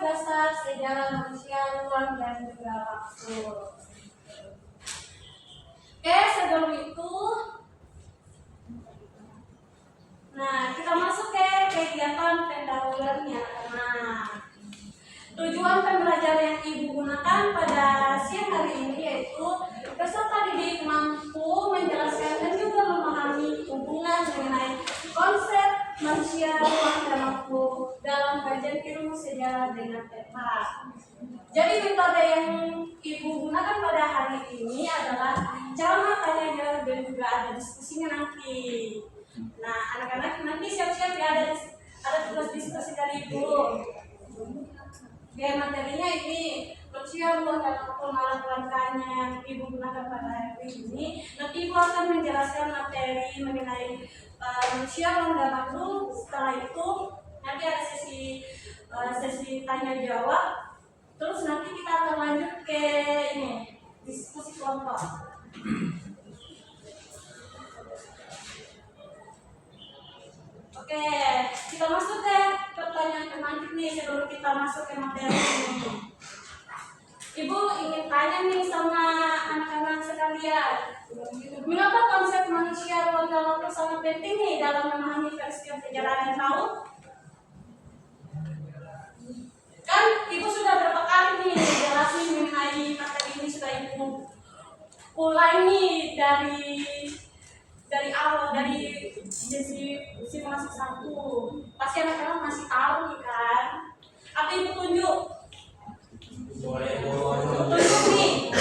dasar sejarah manusia, ruang, dan juga waktu. Oke, sebelum itu, nah kita masuk ke kegiatan pendahuluannya. Nah, tujuan pembelajaran yang Ibu gunakan pada siang hari ini yaitu peserta didik mampu menjelaskan dan juga memahami hubungan mengenai konsep manusia, ruang, dan waktu dalam kajian ilmu sejarah dengan tepat. Jadi metode yang Ibu gunakan pada hari ini adalah cara tanya jawab dan juga ada diskusinya nanti. Nah, anak-anak nanti siap-siap ya, ada tugas diskusi dari Ibu. Biar materinya ini manusia, ruang, dan waktu malam rangkanya yang Ibu gunakan pada hari ini. Nanti Ibu akan menjelaskan materi mengenai manusia, ruang, dan waktu. Setelah itu nanti ada sesi tanya jawab. Terus nanti kita akan lanjut ke ini diskusi kelompok. Oke, kita masuk ke pertanyaan pemantik nih sebelum kita masuk ke materi ini. Ibu ingin tanya nih sama anak-anak sekalian, mengapa konsep manusia, ruang, dan waktu sangat penting nih dalam memahami peristiwa sejarah yang tahu? Kan Ibu sudah berapa kali nih jelasin mengenai materi ini, sudah Ibu mulai nih dari awal, dari simulasi 1. Pasti anak-anak masih tahu nih kan? Atau Ibu tunjuk? Tunjuk nih.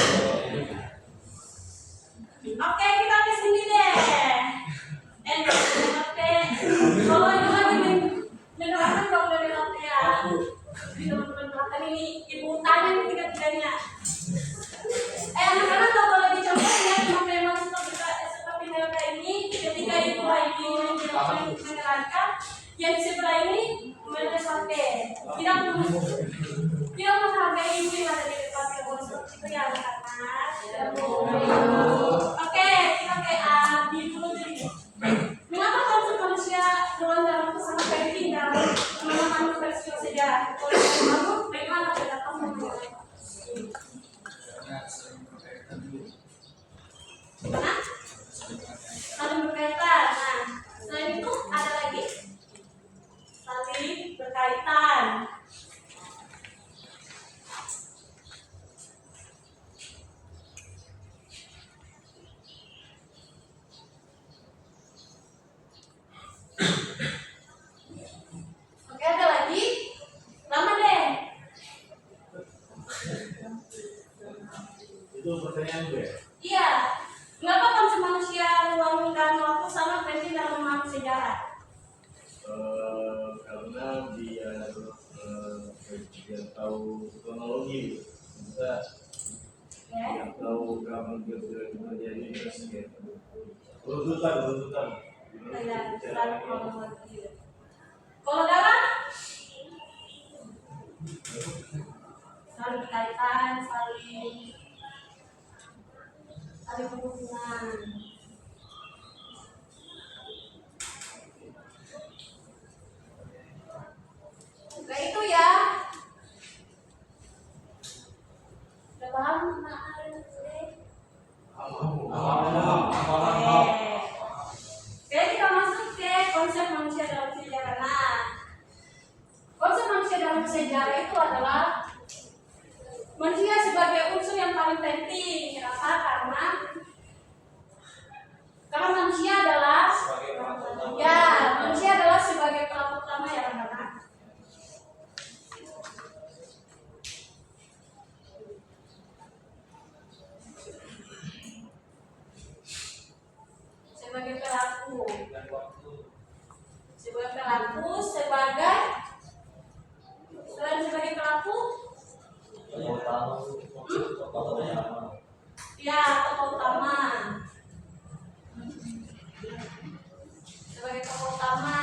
Oke, kita ke sini deh. Oke. Kalau Ibu lagi mendengarkan kalau udah dengar ya. Di teman-teman belakang ini Ibu tanya nih tiga-tiganya. Anak-anak kalau boleh dicontoh ya tema-tema seperti mereka ini. Ketika Ibu lagi menerangkan, yang di sebelah ini mereka sampai tidak menghargai Ibu yang ada di depan Ibu. Seperti itu ya anak-anak. Oke, kita ke A, B dulu jadi. Mengapa konsep manusia, ruang, dan waktu sangat penting dalam memahami peristiwa sejarah? Kalau kamu bagaimana pendapat kamu? Gimana? Saling berkaitan. Nah, selain itu ada lagi saling berkaitan. Oke, ada lagi? Lama deh. Itu pertanyaan gue. Iya. Mengapa konsep manusia, ruang, dan waktu sangat penting dalam memahami sejarah? Karena biar tahu kronologi, bisa biar tahu kapan kira-kira terjadi runtutan. Kalau dalam saling berkaitan, saling berhubungan. Nah itu ya. Udah paham? Oke, kita masuk ke konsep manusia dalam sejarah. Nah, konsep manusia dalam sejarah itu adalah manusia sebagai unsur yang paling penting. Kenapa? Karena manusia adalah sebagai pelaku utama ya anak-anak. Sebagai pelaku, selain sebagai pelaku, ya tokoh utama. Sebagai tokoh utama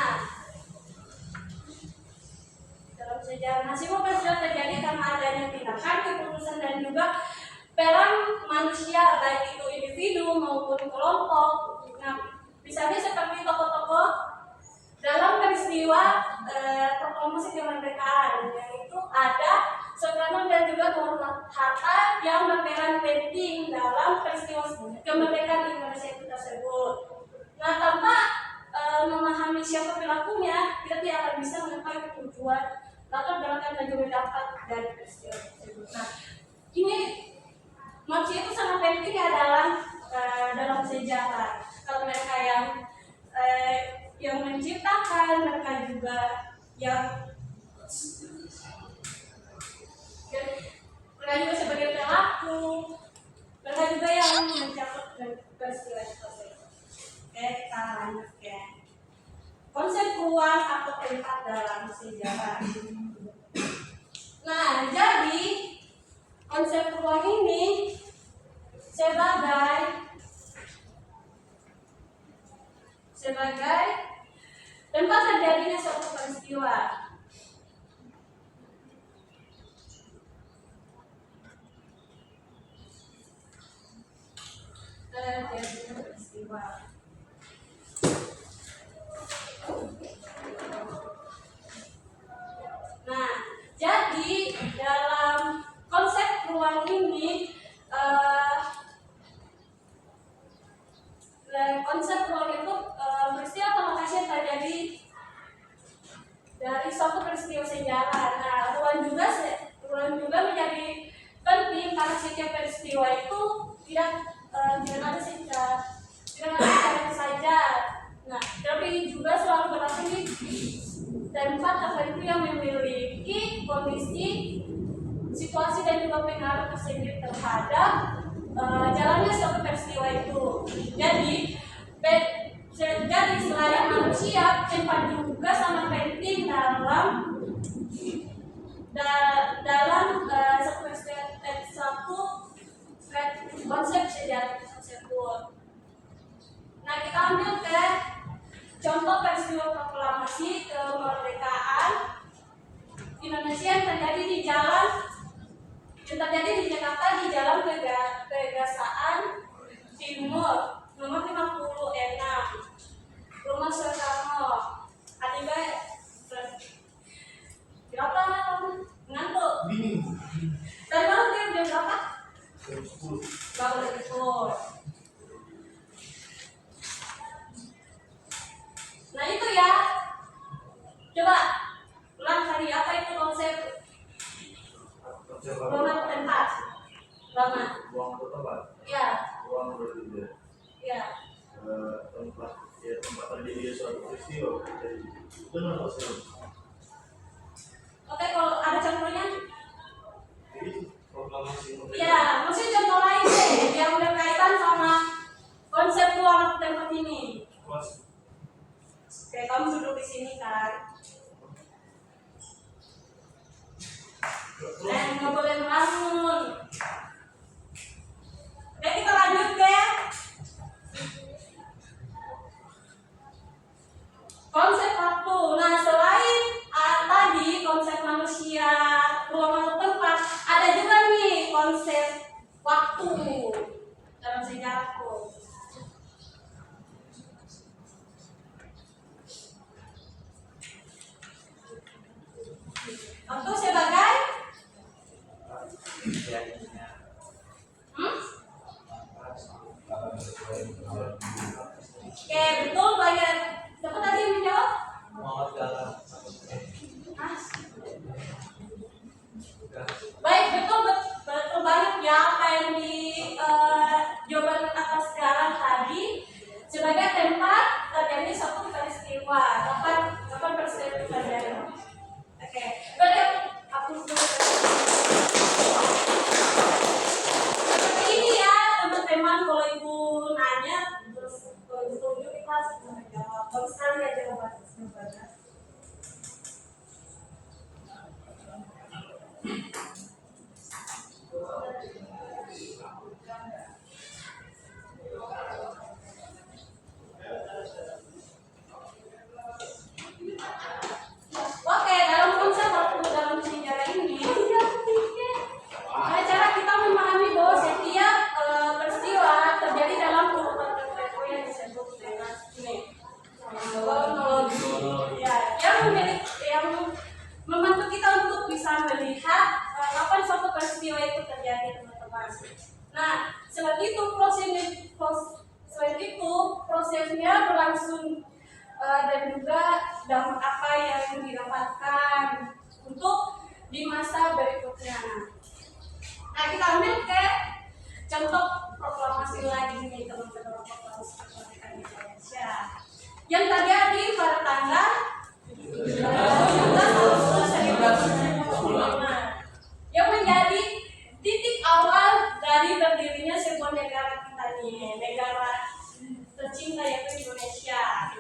dalam sejarah. Nah, semua sudah terjadi karena adanya tindakan, keputusan, dan juga peran manusia, baik itu individu maupun kelompok. Nah, misalnya seperti tokoh-tokoh dalam peristiwa proklamasi kemerdekaan, yaitu ada tujuan, latar belakang dan juga dampak dari peristiwa tersebut. Nah, ini manusia itu sangat penting ya dalam sejarah. Kalau mereka yang menciptakan, mereka juga yang mereka juga sebagai pelaku, mereka juga yang mencakup peristiwa tersebut. Oke, kita lanjut ya. Konsep ruang atau tempat dalam sejarah. Nah, jadi konsep ruang ini sebagai tempat terjadinya suatu peristiwa. Nah, jadi dalam konsep ruang ini, konsep ruang itu peristiwa atau lokasi yang terjadi dari suatu peristiwa sejarah. Nah, ruang juga menjadi penting karena setiap peristiwa itu tidak ada secara saja. Nah, tapi juga selalu berlaku di tempat tertentu yang memiliki kondisi, situasi dan juga pengaruh tersendiri terhadap jalannya suatu peristiwa itu. Jadi selain manusia, tempat juga sangat penting dalam satu konsep sejarah tersebut. Nah, kita ambil ke contoh peristiwa proklamasi kemerdekaan Indonesia yang terjadi di Jakarta di Jalan Kegaksaan Timur nomor 56, Rumah Soekarno. Adiba berapa ngantuk? Dari mana dia berapa? Baru itu. Nah itu ya. Coba ulang tadi apa itu konsep ruang atau tempat? Ruang atau tempat? Ya. Ruang berbeda. Ya. Tempat terjadi suatu peristiwa. Benar atau salah? Oke, kalau ada contohnya? Jadi proklamasi kemerdekaan. Ya, maksudnya contoh lain deh yang berkaitan sama konsep ruang atau tempat ini. Oke, kamu duduk di sini kan? Nggak boleh melamun. Oke, kita lanjut ya. Konsep waktu. Nah, selain tadi konsep manusia, ruang atau tempat, ada juga nih konsep waktu dalam sejarahku. Waktu sebagai Oke, betul banyak. Siapa tadi yang menjawab? Baik, betul banyak ya apa yang di jawaban atas sekarang tadi sebagai tempat terjadi suatu peristiwa. Kapan peristiwa terjadi? Oke, berarti aku seperti ini ya teman-teman. Kalau ibu nanya terus setuju kita menjawab. Kalau sekali ya jawabannya. Oke, dalam konsep waktu dalam sejarah ini, cara kita memahami bahwa setiap peristiwa terjadi dalam urutan tertentu yang disebut dengan kronologi. Ya, yang membantu kita untuk bisa melihat kapan suatu peristiwa itu terjadi, teman-teman. Nah, selain itu prosesnya berlangsung dan juga dampak apa yang didapatkan di masa berikutnya. Nah, kita ambil ke contoh proklamasi lagi nih teman-teman, proklamasi kemerdekaan Indonesia yang terjadi pada tanggal 17 Agustus 1945 yang menjadi titik awal dari berdirinya sebuah negara kita nih, negara tercinta yaitu Indonesia.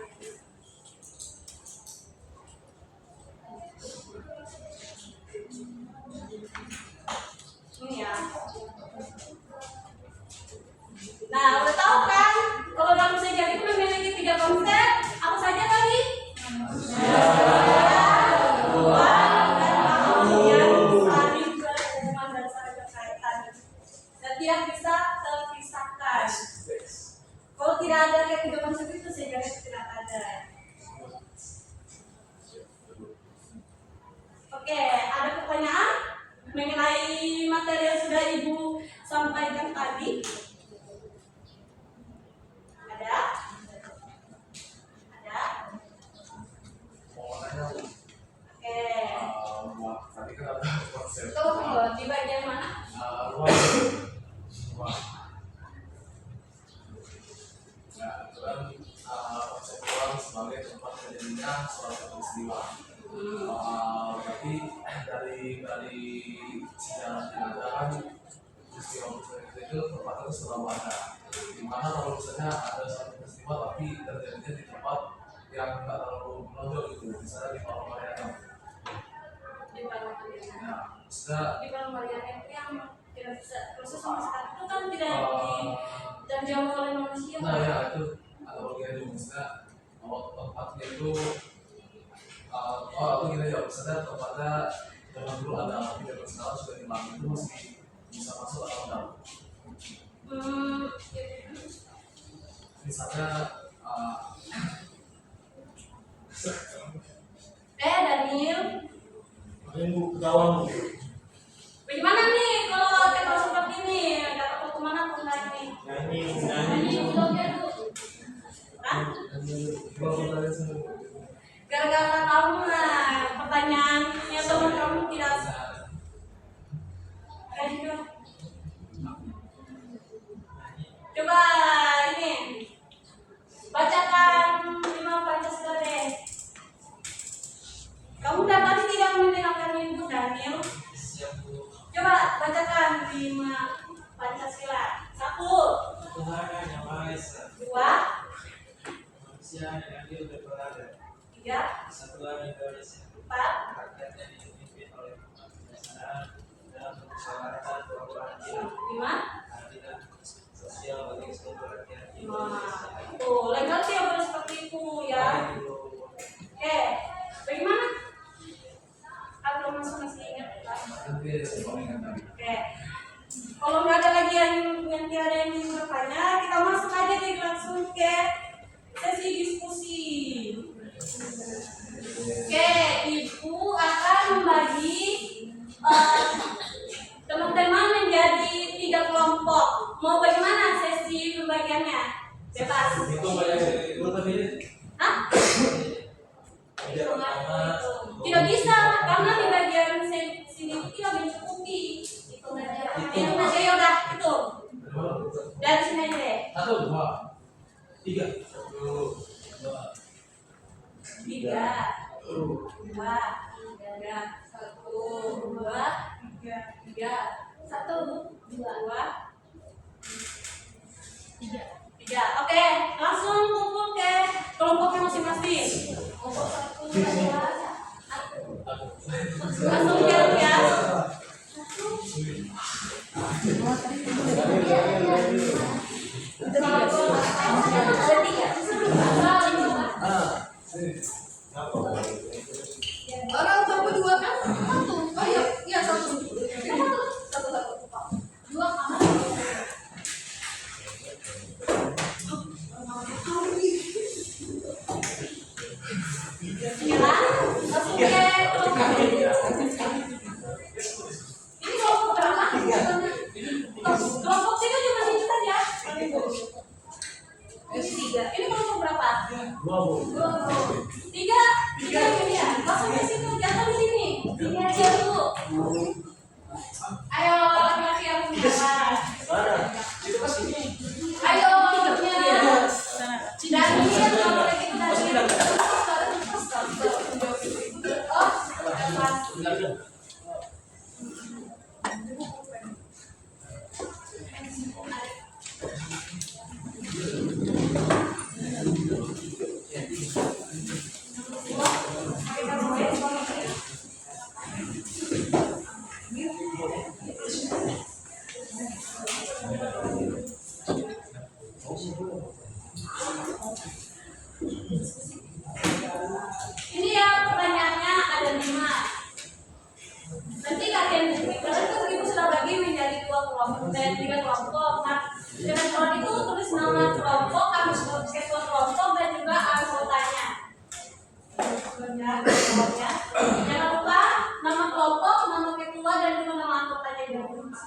Ini ya. Nah, udah tahu kan kalau dalam sejarah itu memiliki 3 konsep. Apa saja tadi? Tidak bisa terpisahkan. Kalau tidak ada ketiga konsep itu sejarah itu tidak ada. Oke, ada pertanyaan mengenai materi yang sudah Ibu sampaikan tadi? Ada? Ada? Oke. Tadi kan ada konsep. Tuh, di bagian mana? Nah, itu kan konsep ruang sebagai tempat terjadinya suatu peristiwa. Tapi dari sejarah yang ada kan peristiwa itu tempatnya selalu ada. Dimana kalau misalnya ada satu peristiwa tapi terjadinya di tempat yang nggak terlalu menonjol gitu, misalnya di Palembang. Di Palembang. Nah, sudah Di Palembang itu yang tidak bisa proses sama sekali itu kan tidak dijangkau oleh manusia. nah ya itu analoginya itu misalnya kalau tempatnya itu aku gini aja misalnya tempatnya zaman dulu ada tapi zaman sekarang sudah hilang itu masih bisa masuk atau enggak? Misalnya Daniel, ini kawan bagaimana nih kalau kita seperti ini? Kata aku kemana pun lagi? Nyanyi ulangnya dulu. Gara-gara kamu lah pertanyaannya teman kamu tidak. Coba ini bacakan 5 Pancasila deh. Kamu dari tadi tidak mendengarkan Ibu Daniel. Coba bacakan 5 Pancasila. 1. Tuhan yang Maha Esa. 2. Manusia yang adil dan beradab. 3. Kesatuan Indonesia. 4. Rakyat yang dipimpin oleh kebijaksanaan dan kemusyawaratan keadilan. 5. Keadilan sosial bagi seluruh rakyat Nah, Indonesia. tuh, legal sih yang boleh seperti itu ya. Oke, bagaimana? Atau masih ingat? Oke, kalau nggak ada lagi yang tiada yang bertanya, kita masuk aja nih langsung ke sesi diskusi. Oke, Ibu akan membagi teman-teman menjadi 3 kelompok. Mau bagaimana sesi pembagiannya? Bebas. Itu banyak itu tadi. Hah? Tidak bisa, karena di bagian sini itu tidak mencukupi. Itu aja ya udah, itu. Dari sini aja deh. 1, 2, 3. 3, 2, 3, 1, 2, 3, 1, 2, 3. Oke, langsung kumpul ke kelompoknya masing-masing. Kelompok 1, 2, 1. Langsung ya. Orang sampai 2 kan? 1. Oh iya 1. 2 kamar. Sekarang Ayo laki-laki yang punya apa? Mana? Itu pas ini. Ayo punya. Daniel kalau boleh gitu Daniel. Oh, pas. Ini ya pertanyaannya ada 5. Nanti kalian tuh ibu sudah bagi menjadi 2 kelompok dan 3 kelompok. Nah, dengan kelompok itu tulis nama kelompok, harus ketua kelompok dan juga anggotanya. Ya. Jangan lupa nama kelompok, nama ketua dan juga nama anggotanya juga.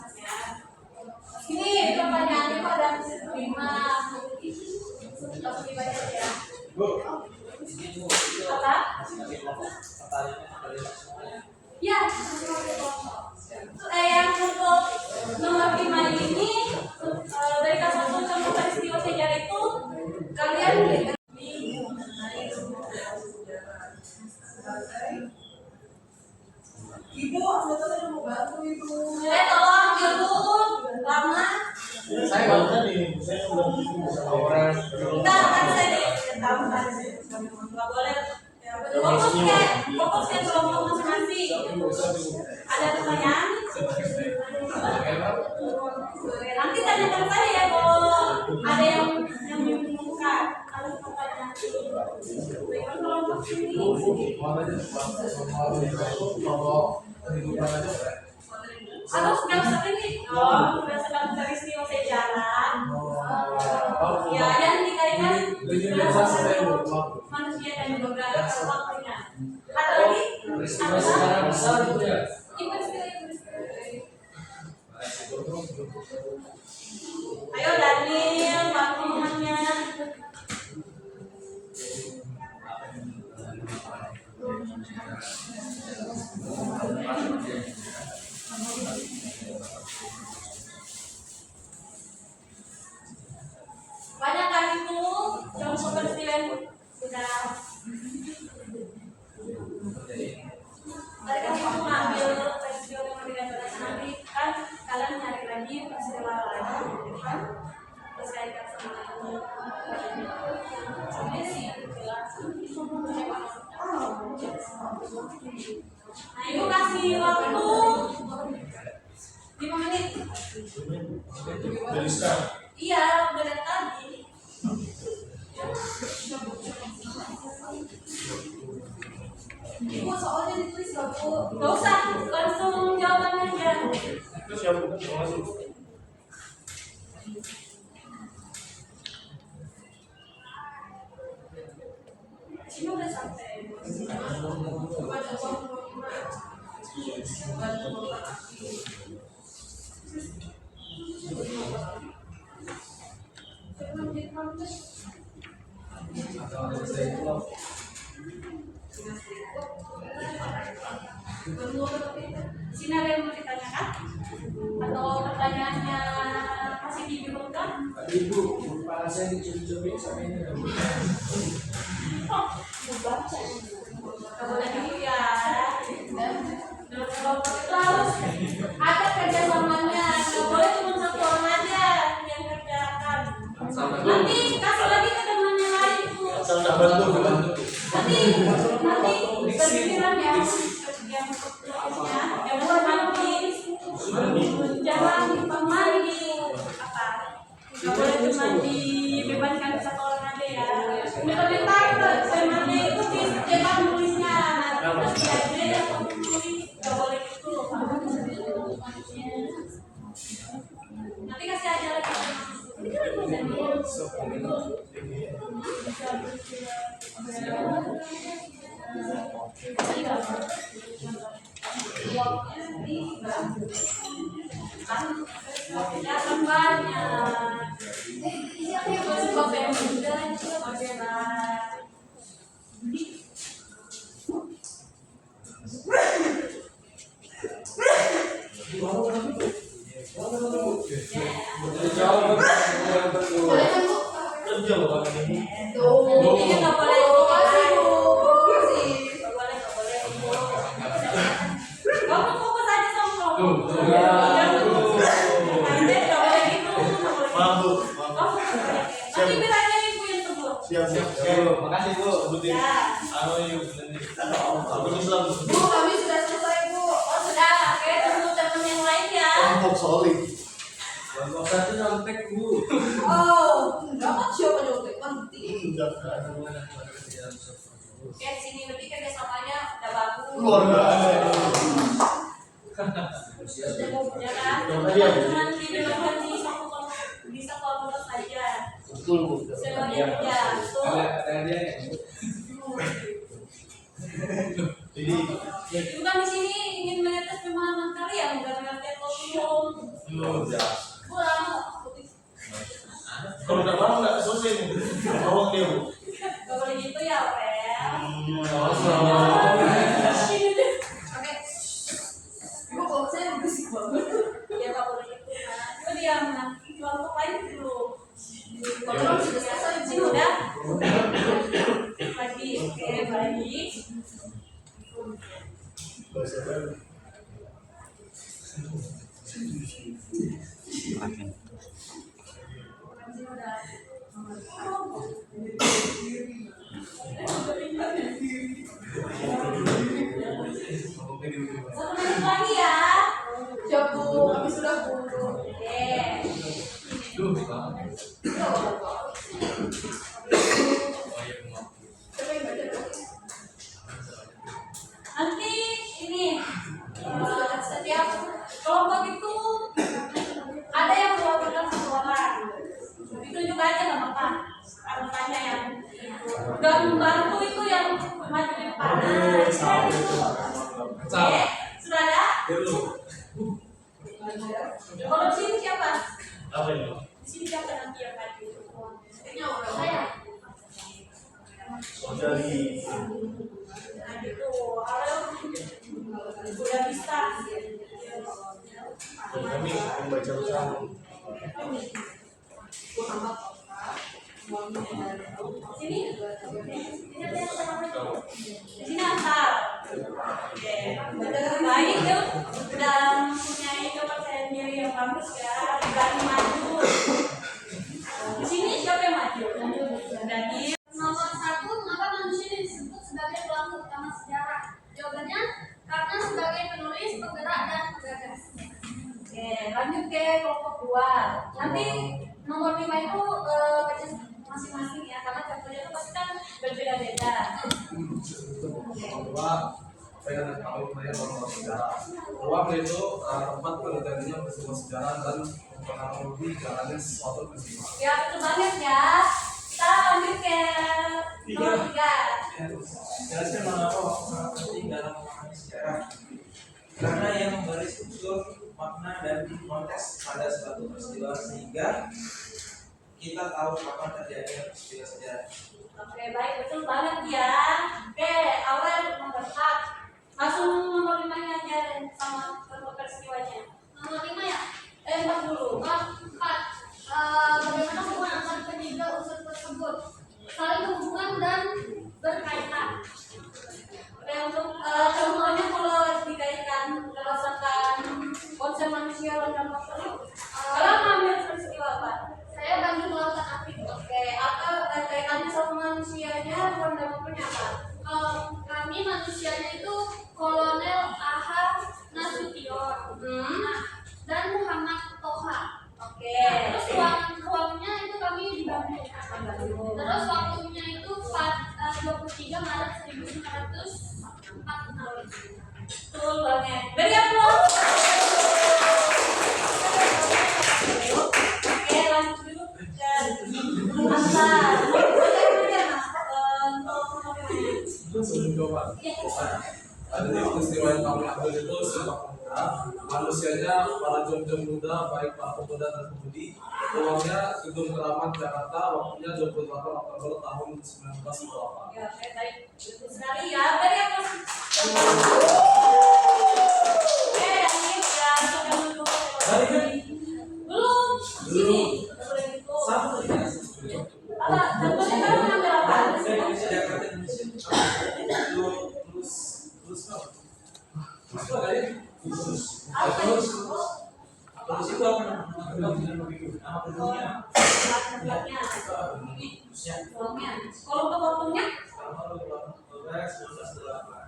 Ini pertanyaannya pada 5. Langsung dibaca ya. Apa? Ya, yang untuk nomor 5 ini dari kasus contoh peristiwa sejarah itu kalian Ibu, anggota mau bantu ibu. tolong ibu lama. Saya baru tadi. Saya belum orang. Kita kan saya tahu kan nggak boleh. Fokus ke kelompok masing-masing. Ada pertanyaan? Nanti tanyakan saya ya kalau ada yang membingungkan. Kalau pertanyaan bagaimana kelompok ini? Harus nggak seperti berdasarkan peristiwa sejarah. Ya, yang dikaitkan manusia dan juga waktunya. Ada lagi? Peristiwa sejarah besar itu ya. Ayo Daniel, bantu temannya. Banyak kan itu yang seperti sudah dari kamu mengambil peristiwa yang tidak nanti kan kalian nyari lagi peristiwa lagi kan terus kaitkan sama ini sih jelas. Nah ibu kasih waktu 5 menit. Dari sekarang. Iya, udah dari tadi. Ibu soalnya ditulis loh Bu. Gak usah, langsung jawaban aja. Terus yang masuk. Cuma udah sampai. Sini ada yang mau ditanyakan? Atau pertanyaannya masih dibingungkan? Ibu, kepala saya dicuri-curi sama ini. Oh, mau baca. Gak boleh gitu ya. Dalam kelompok itu harus ada kerjasamanya. Gak boleh cuma satu orang aja yang kerjakan. Nanti kasih lagi ke teman yang lain tuh. Asal bantu. Nanti berpikiran ya. Yang buat mandi, jangan pemandi apa? Gak boleh cuma dibebaskan satu orang aja ya. Bentar-bentar temannya itu cepat nulisnya. Terus diajarin atau tulis, gak boleh gitu. Nanti kasih aja lagi. Ini kan aku jangan banyak. Sebab yang muda itu bagaimana? Bu, kami sudah selesai, Bu. Oh sudah, oke tunggu teman yang lain ya. Kelompok solid. Kelompok satu nyontek Bu. Oh, dapat siapa nyontek? Penting. Oke sini berarti kerjasamanya udah bagus. Luar biasa. Ya kan? Cuma di dalam di satu kelompok saja. Betul, Bu. Semuanya kerja. Tuh. Ada dia. Jadi, Bukan di sini ingin mengetes pemahaman kalian, bukan mengetes belum. Pulang. kalau nggak mau nggak selesai nih. Tolong dia, Bu. Gak boleh gitu ya, Pel. Oke. Ibu, kalau saya berisik banget. Ya gak boleh gitu kan. Coba dia menanti kelompok lain dulu. Kalau sudah selesai, Sini udah. Lagi, oke, lagi. Bahasa baru. Satu menit lagi ya. siap, Bu. Kami sudah, Bu. Oke. Siapa yang baca? Nanti ini setiap kelompok itu ada yang mewakilkan satu orang. Ditunjuk aja nggak apa-apa. Angkanya yang gambarku itu yang maju di depan. Nah, saya itu. Oke, sudah ada? Kalau di sini siapa? Apa ini? Di sini siapa nanti yang maju? Kayaknya orang Saya. Dari Nah gitu, udah bisa. kami membaca bersama. Sini, di sini asal. Oke, baik tuh, udah mempunyai kepercayaan diri yang bagus ya, berani maju. Di sini siapa yang maju? Berani. Nomor 1, mengapa manusia disebut sebagai pelaku utama sejarah? Jawabannya, karena sebagai penulis, penggerak, dan penggagas. Oke, lanjut ke kelompok 2. Nanti nomor 5 itu baca masing-masing ya, karena contohnya itu pasti kan berbeda-beda. Kedua, saya akan tahu mengenai orang sejarah. Ruang itu tempat terjadinya peristiwa sejarah dan mempengaruhi jalannya suatu peristiwa. Ya, betul banget ya. Kita lanjut ke nomor 3. Jelaskan mengapa orang penting dalam memahami sejarah. Karena ia memberi struktur, makna, dan konteks pada suatu peristiwa sehingga kita tahu kapan terjadinya peristiwa sejarah. Oke, baik, betul banget ya. Oke, awal nomor 4. Langsung nomor 5-nya aja sama peristiwanya. Nomor 5 ya? 4 dulu. 4. Bagaimana hubungan antar ketiga unsur tersebut? Saling berhubungan dan berkaitan. Oke, untuk contohnya kalau dikaitkan berdasarkan konsep manusia dan makhluk, kalau mengambil peristiwa apa? Saya Bandung Lautan Api. Oke, atau kaitannya sama manusianya dan makhluknya apa? Kami manusianya itu Kolonel Ahar Nasution dan Muhammad Toha. Oke. Terus ruangnya itu kami di Bandung. Terus waktunya itu 23 Maret 1946. Betul banget. Beri aplaus. Oke, lanjut dulu ke asal. Ada di peristiwa yang kami ambil itu sepak pemuda, manusianya para jom-jom muda, baik para pemuda dan pemudi. Ruangnya Gedung Keramat Jakarta, waktunya 28 Oktober tahun 1928. Ya, oke, baik. Betul sekali ya. Beri aplaus. Oke, ini udah sampai menutup. Belum. Sini. Boleh gitu. Sama ya. Apa? Contohnya kamu ngambil apa? Jakarta Indonesia. Terus apa ya? Apa itu? Terus itu apa? Nama gedungnya. Belakangnya. Ini. Belakangnya. Kalau untuk waktunya? Tahun 1928.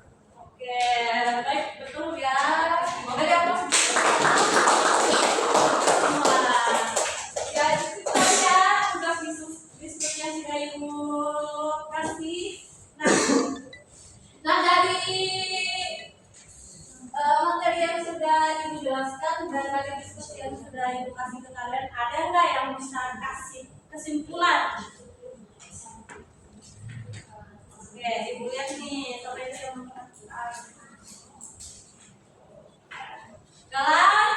sudah ibu jelaskan dan dari diskusi yang sudah ibu kasih ke kalian, ada nggak yang bisa kasih kesimpulan? Oke, ibu lihat nih, sampai yang galak,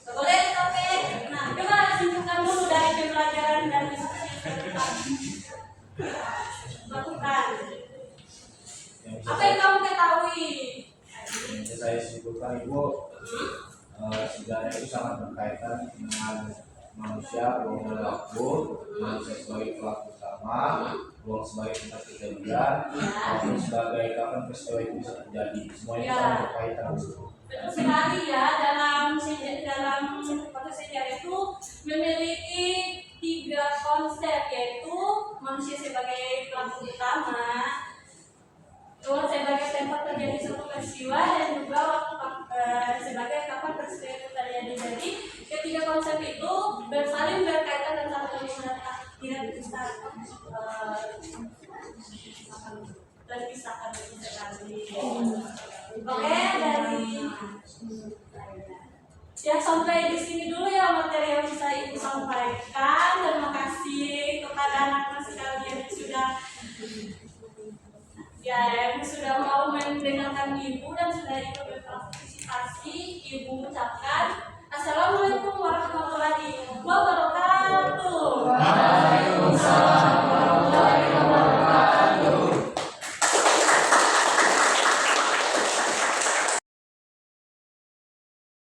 nggak boleh oke. Nah, coba simpulkan dulu dari pembelajaran dan diskusi yang sudah lakukan. Apa yang kamu ketahui? Yang bisa saya simpulkan Ibu, sejarah itu sangat berkaitan dengan manusia, ruang dan waktu, manusia sebagai pelaku utama, ruang sebagai tempat kejadian, waktu sebagai kapan peristiwa itu bisa terjadi. Semuanya sangat berkaitan. Betul sekali ya, dalam konteks sejarah itu memiliki 3 konsep, yaitu manusia sebagai pelaku utama, ruang sebagai tempat terjadi suatu peristiwa, dan juga waktu sebagai kapan peristiwa itu terjadi. Jadi ketiga konsep itu saling berkaitan dan saling tidak bisa terpisahkan sekali. Oke, dari ya sampai di sini dulu ya materi yang bisa ibu sampaikan. Terima kasih kepada anak-anak sekalian yang sudah mau mendengarkan ibu dan sudah ikut berpartisipasi. Ibu ucapkan